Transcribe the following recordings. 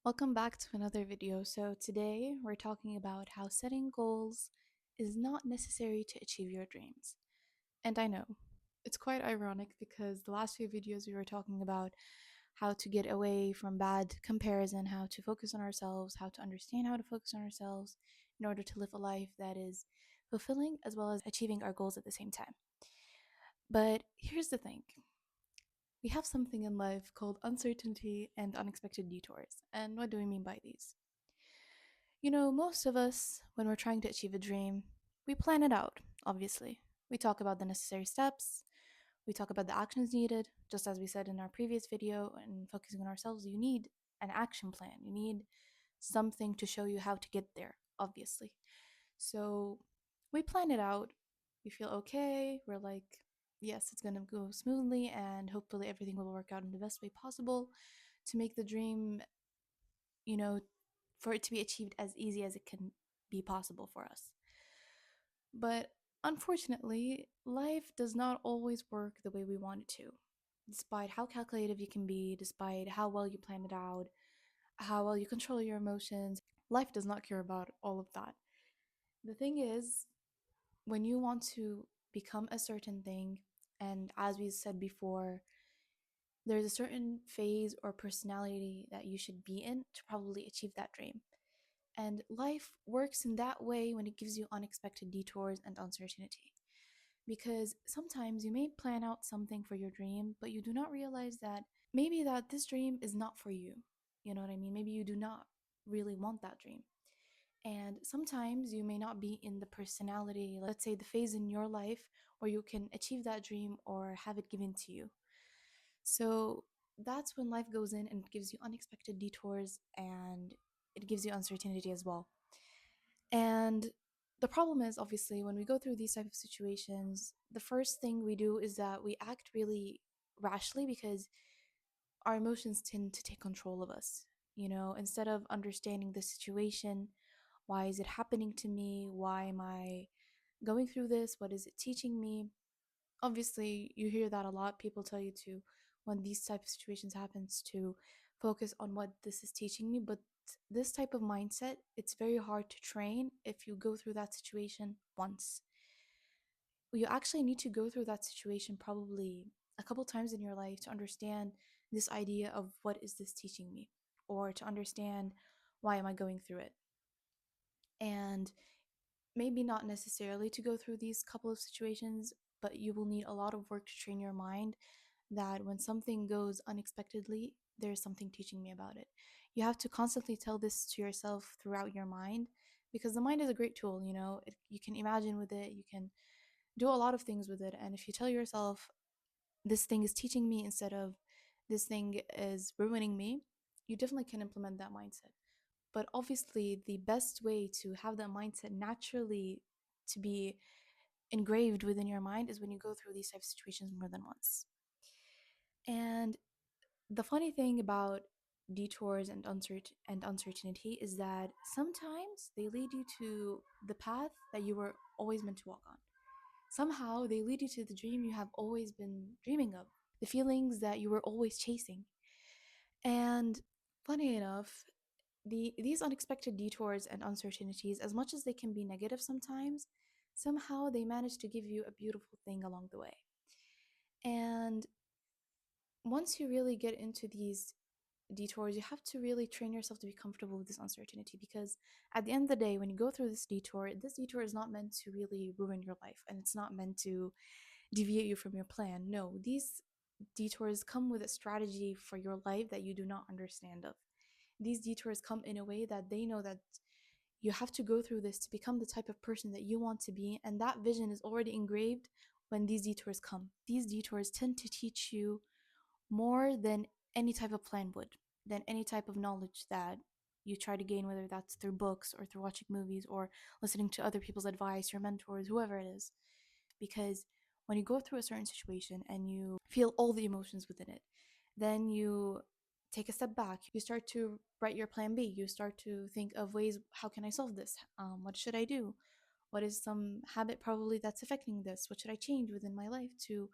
Welcome back to another video. So today we're talking about how setting goals is not necessary to achieve your dreams. And I know, it's quite ironic because the last few videos we were talking about how to get away from bad comparison, how to focus on ourselves, how to understand how to focus on ourselves in order to live a life that is fulfilling as well as achieving our goals at the same time. But here's the thing. We have something in life called uncertainty and unexpected detours. And what do we mean by these? Most of us, when we're trying to achieve a dream, we plan it out, obviously. We talk about the necessary steps, we talk about the actions needed. Just as we said in our previous video, and focusing on ourselves, you need an action plan. You need something to show you how to get there, obviously. So we plan it out. We feel okay. We're like, yes, it's going to go smoothly, and hopefully everything will work out in the best way possible to make the dream, you know, for it to be achieved as easy as it can be possible for us. But unfortunately, life does not always work the way we want it to. Despite how calculative you can be, despite how well you plan it out, how well you control your emotions, life does not care about all of that. The thing is, when you want to become a certain thing, and as we said before, there's a certain phase or personality that you should be in to probably achieve that dream. And life works in that way when it gives you unexpected detours and uncertainty. Because sometimes you may plan out something for your dream, but you do not realize that maybe that this dream is not for you. You know what I mean? Maybe you do not really want that dream. And sometimes you may not be in the personality, let's say the phase in your life where you can achieve that dream or have it given to you. So that's when life goes in and gives you unexpected detours and it gives you uncertainty as well. And the problem is, obviously, when we go through these type of situations, the first thing we do is that we act really rashly because our emotions tend to take control of us. Instead of understanding the situation, why is it happening to me? Why am I going through this? What is it teaching me? Obviously, you hear that a lot. People tell you to, when these type of situations happens, to focus on what this is teaching me. But this type of mindset, it's very hard to train if you go through that situation once. You actually need to go through that situation probably a couple times in your life to understand this idea of what is this teaching me, or to understand why am I going through it. And maybe not necessarily to go through these couple of situations, but you will need a lot of work to train your mind that when something goes unexpectedly, there's something teaching me about it. You have to constantly tell this to yourself throughout your mind, because the mind is a great tool. You can imagine with it, you can do a lot of things with it. And if you tell yourself, this thing is teaching me instead of this thing is ruining me, you definitely can implement that mindset. But obviously, the best way to have that mindset naturally to be engraved within your mind is when you go through these type of situations more than once. And the funny thing about detours and uncertainty is that sometimes they lead you to the path that you were always meant to walk on. Somehow they lead you to the dream you have always been dreaming of, the feelings that you were always chasing. And funny enough, these unexpected detours and uncertainties, as much as they can be negative sometimes, somehow they manage to give you a beautiful thing along the way. And once you really get into these detours, you have to really train yourself to be comfortable with this uncertainty, because at the end of the day, when you go through this detour is not meant to really ruin your life, and it's not meant to deviate you from your plan. No, these detours come with a strategy for your life that you do not understand of. These detours come in a way that they know that you have to go through this to become the type of person that you want to be, and that vision is already engraved when these detours come. These detours tend to teach you more than any type of plan would, than any type of knowledge that you try to gain, whether that's through books or through watching movies or listening to other people's advice, your mentors, whoever it is. Because when you go through a certain situation and you feel all the emotions within it, then you take a step back. You start to write your plan B. You start to think of ways, how can I solve this? What should I do? What is some habit probably that's affecting this? What should I change within my life to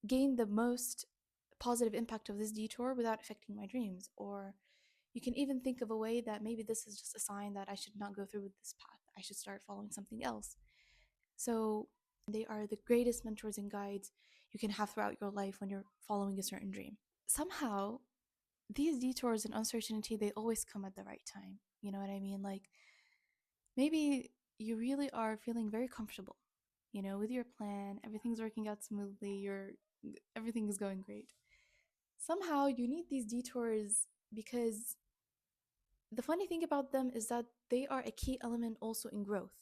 gain the most positive impact of this detour without affecting my dreams? Or You can even think of a way that maybe this is just a sign that I should not go through with this path. I should start following something else. So they are the greatest mentors and guides you can have throughout your life when you're following a certain dream. Somehow, these detours and uncertainty, they always come at the right time. You know what I mean? Like maybe you really are feeling very comfortable, with your plan, everything's working out smoothly, everything is going great. Somehow you need these detours because the funny thing about them is that they are a key element also in growth.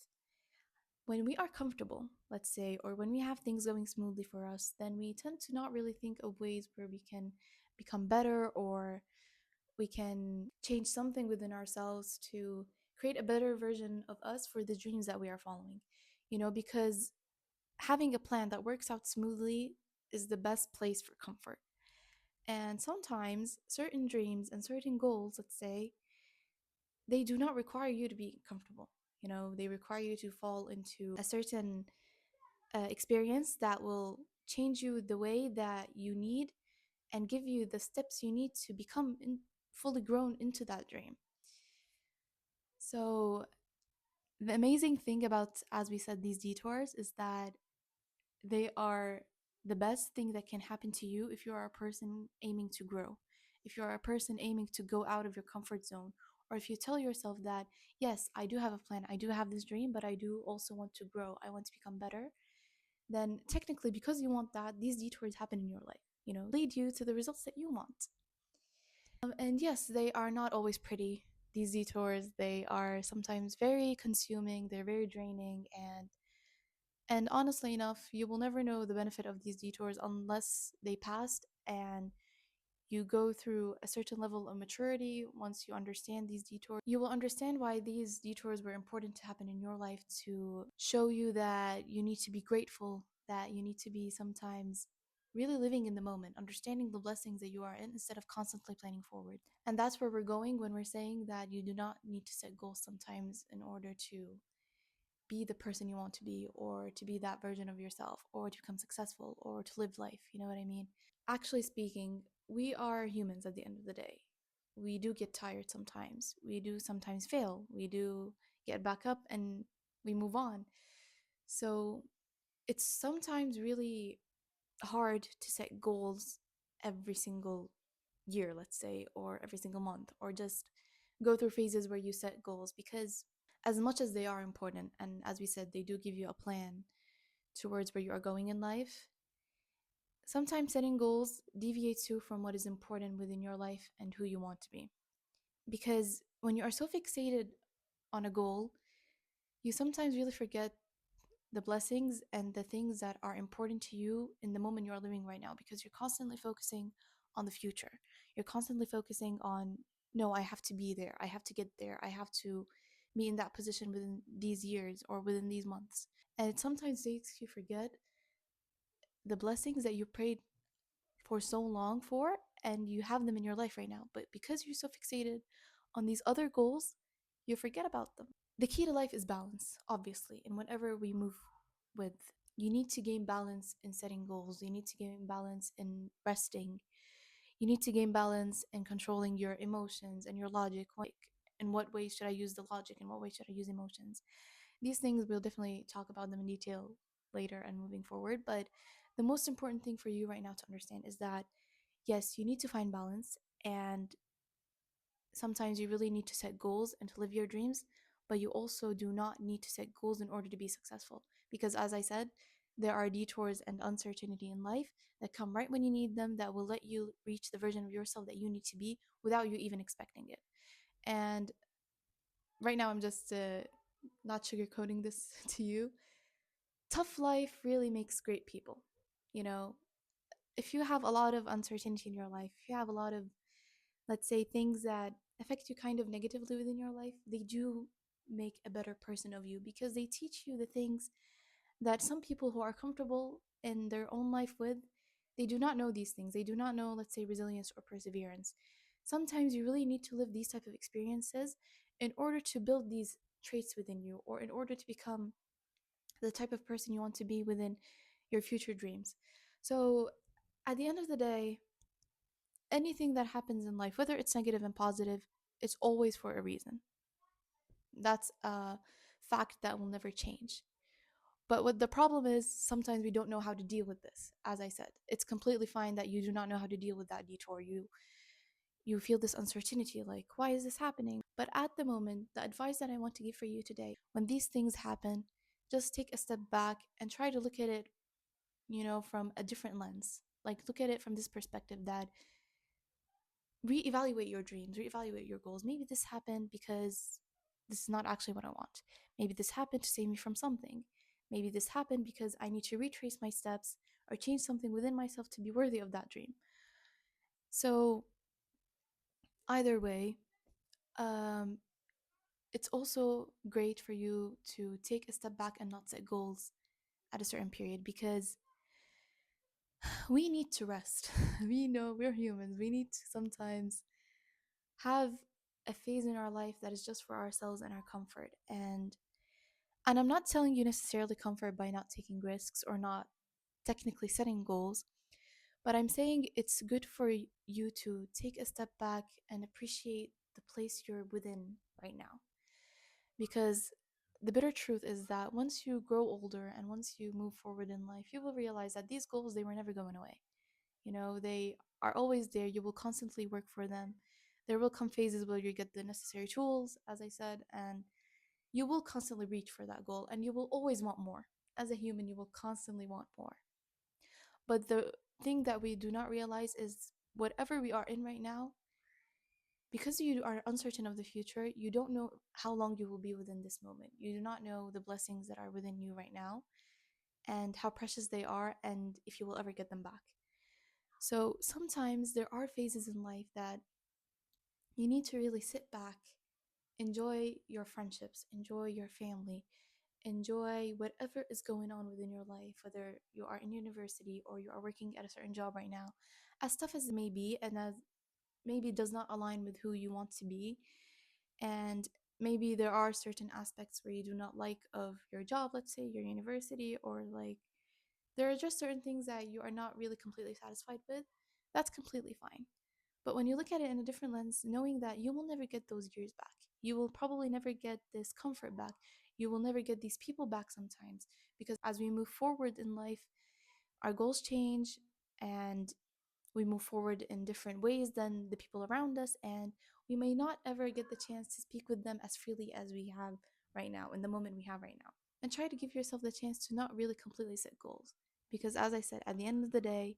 When we are comfortable, let's say, or when we have things going smoothly for us, then we tend to not really think of ways where we can become better or we can change something within ourselves to create a better version of us for the dreams that we are following. Because having a plan that works out smoothly is the best place for comfort. And sometimes certain dreams and certain goals, let's say, they do not require you to be comfortable. They require you to fall into a certain experience that will change you the way that you need and give you the steps you need to become fully grown into that dream. So, the amazing thing about, as we said, these detours is that they are the best thing that can happen to you if you are a person aiming to grow, if you are a person aiming to go out of your comfort zone, or if you tell yourself that, yes, I do have a plan, I do have this dream, but I do also want to grow, I want to become better, then technically, because you want that, these detours happen in your life, lead you to the results that you want. And yes, they are not always pretty. These detours, they are sometimes very consuming, they're very draining, and honestly enough, you will never know the benefit of these detours unless they passed and you go through a certain level of maturity. Once you understand these detours, you will understand why these detours were important to happen in your life, to show you that you need to be grateful, that you need to be sometimes really living in the moment, understanding the blessings that you are in instead of constantly planning forward. And that's where we're going when we're saying that you do not need to set goals sometimes in order to be the person you want to be, or to be that version of yourself, or to become successful, or to live life. You know what I mean? Actually speaking, we are humans at the end of the day. We do get tired sometimes. We do sometimes fail. We do get back up and we move on. So it's sometimes really hard to set goals every single year, let's say, or every single month, or just go through phases where you set goals, because as much as they are important, and as we said, they do give you a plan towards where you are going in life, sometimes setting goals deviates you from what is important within your life and who you want to be. Because when you are so fixated on a goal, you sometimes really forget the blessings and the things that are important to you in the moment you are living right now, because you're constantly focusing on the future. You're constantly focusing on, no, I have to be there. I have to get there. I have to be in that position within these years or within these months. And it sometimes makes you forget the blessings that you prayed for so long for, and you have them in your life right now. But because you're so fixated on these other goals, you forget about them. The key to life is balance, obviously, and whatever we move with. You need to gain balance in setting goals. You need to gain balance in resting. You need to gain balance in controlling your emotions and your logic. In what way should I use the logic? In what way should I use emotions? These things, we'll definitely talk about them in detail later and moving forward. But the most important thing for you right now to understand is that, yes, you need to find balance, and sometimes you really need to set goals and to live your dreams, but you also do not need to set goals in order to be successful. Because as I said, there are detours and uncertainty in life that come right when you need them, that will let you reach the version of yourself that you need to be without you even expecting it. And right now, I'm just not sugarcoating this to you. Tough life really makes great people. You know, if you have a lot of uncertainty in your life, if you have a lot of, let's say, things that affect you kind of negatively within your life, they do make a better person of you, because they teach you the things that some people who are comfortable in their own life with, they do not know these things. They do not know, let's say, resilience or perseverance. Sometimes you really need to live these type of experiences in order to build these traits within you, or in order to become the type of person you want to be within your future dreams. So at the end of the day, anything that happens in life, whether it's negative and positive, It's always for a reason. That's a fact that will never change. But what the problem is, sometimes we don't know how to deal with this. As I said, it's completely fine that you do not know how to deal with that detour. You feel this uncertainty, like, why is this happening? But at the moment, the advice that I want to give for you today, when these things happen, just take a step back and try to look at it, from a different lens. Like, look at it from this perspective that reevaluate your dreams, reevaluate your goals. Maybe this happened because this is not actually what I want. Maybe this happened to save me from something. Maybe this happened because I need to retrace my steps or change something within myself to be worthy of that dream. So, either way, um, it's also great for you to take a step back and not set goals at a certain period because we need to rest. We know we're humans. We need to sometimes have a phase in our life that is just for ourselves and our comfort. And I'm not telling you necessarily comfort by not taking risks or not technically setting goals, but I'm saying it's good for you to take a step back and appreciate the place you're within right now. Because the bitter truth is that once you grow older and once you move forward in life, you will realize that these goals, they were never going away. They are always there. You will constantly work for them. There will come phases where you get the necessary tools, as I said, and you will constantly reach for that goal and you will always want more. As a human, you will constantly want more. But the thing that we do not realize is whatever we are in right now, because you are uncertain of the future, you don't know how long you will be within this moment. You do not know the blessings that are within you right now and how precious they are and if you will ever get them back. So sometimes there are phases in life that you need to really sit back, enjoy your friendships, enjoy your family, enjoy whatever is going on within your life, whether you are in university or you are working at a certain job right now, as tough as it may be, and as maybe does not align with who you want to be. And maybe there are certain aspects where you do not like of your job, let's say your university, or like there are just certain things that you are not really completely satisfied with. That's completely fine. But when you look at it in a different lens, knowing that you will never get those years back, you will probably never get this comfort back, you will never get these people back sometimes, because as we move forward in life, our goals change and we move forward in different ways than the people around us, and we may not ever get the chance to speak with them as freely as we have right now, in the moment we have right now. And try to give yourself the chance to not really completely set goals. Because as I said, at the end of the day,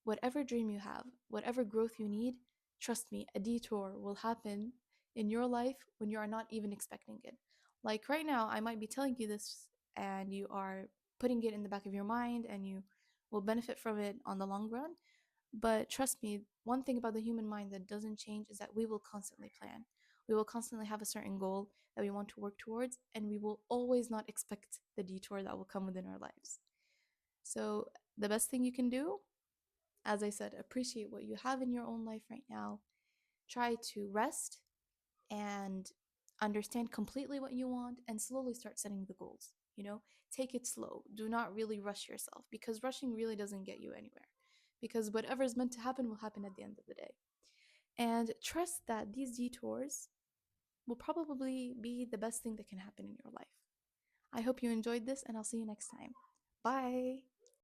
whatever dream you have, whatever growth you need, trust me, a detour will happen in your life when you are not even expecting it. Like right now, I might be telling you this and you are putting it in the back of your mind and you will benefit from it on the long run. But trust me, one thing about the human mind that doesn't change is that we will constantly plan. We will constantly have a certain goal that we want to work towards, and we will always not expect the detour that will come within our lives. So, the best thing you can do, as I said, appreciate what you have in your own life right now. Try to rest and understand completely what you want and slowly start setting the goals. Take it slow. Do not really rush yourself because rushing really doesn't get you anywhere. Because whatever is meant to happen will happen at the end of the day. And trust that these detours will probably be the best thing that can happen in your life. I hope you enjoyed this and I'll see you next time. Bye.